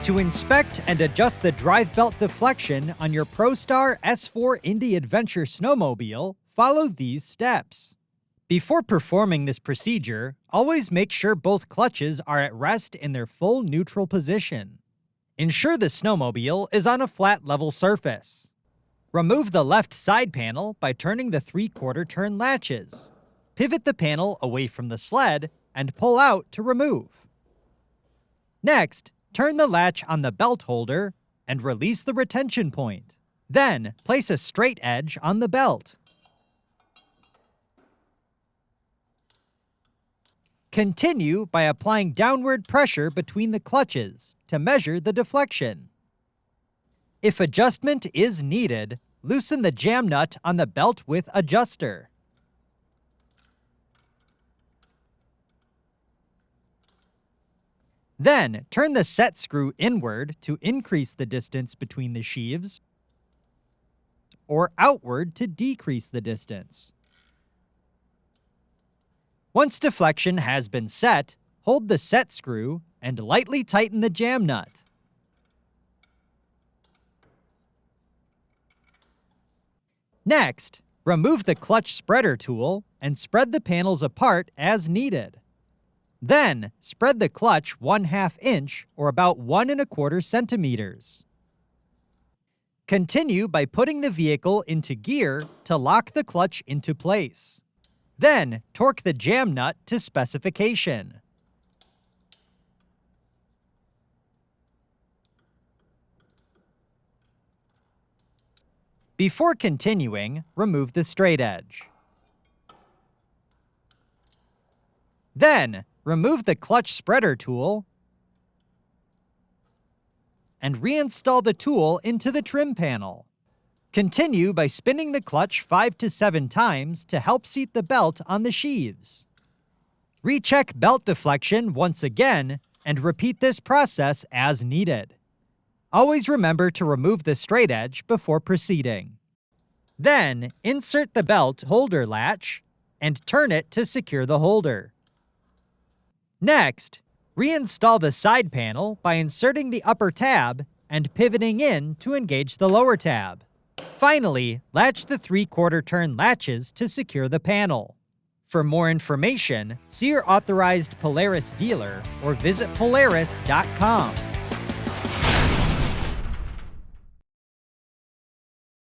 To inspect and adjust the drive belt deflection on your ProStar S4 Indy Adventure snowmobile, follow these steps. Before performing this procedure, always make sure both clutches are at rest in their full neutral position. Ensure the snowmobile is on a flat level surface. Remove the left side panel by turning the 3/4 turn latches. Pivot the panel away from the sled and pull out to remove. Next, turn the latch on the belt holder and release the retention point. Then, place a straight edge on the belt. Continue by applying downward pressure between the clutches to measure the deflection. If adjustment is needed, loosen the jam nut on the belt with adjuster. Then, turn the set screw inward to increase the distance between the sheaves, or outward to decrease the distance. Once deflection has been set, hold the set screw and lightly tighten the jam nut. Next, remove the clutch spreader tool and spread the panels apart as needed. Then, spread the clutch 1/2 inch or about 1 1/4 centimeters. Continue by putting the vehicle into gear to lock the clutch into place. Then, torque the jam nut to specification. Before continuing, remove the straight edge. Then, remove the clutch spreader tool and reinstall the tool into the trim panel. Continue by spinning the clutch 5 to 7 times to help seat the belt on the sheaves. Recheck belt deflection once again and repeat this process as needed. Always remember to remove the straight edge before proceeding. Then, insert the belt holder latch and turn it to secure the holder. Next, reinstall the side panel by inserting the upper tab and pivoting in to engage the lower tab. Finally, latch the 3/4 turn latches to secure the panel. For more information, see your authorized Polaris dealer or visit Polaris.com.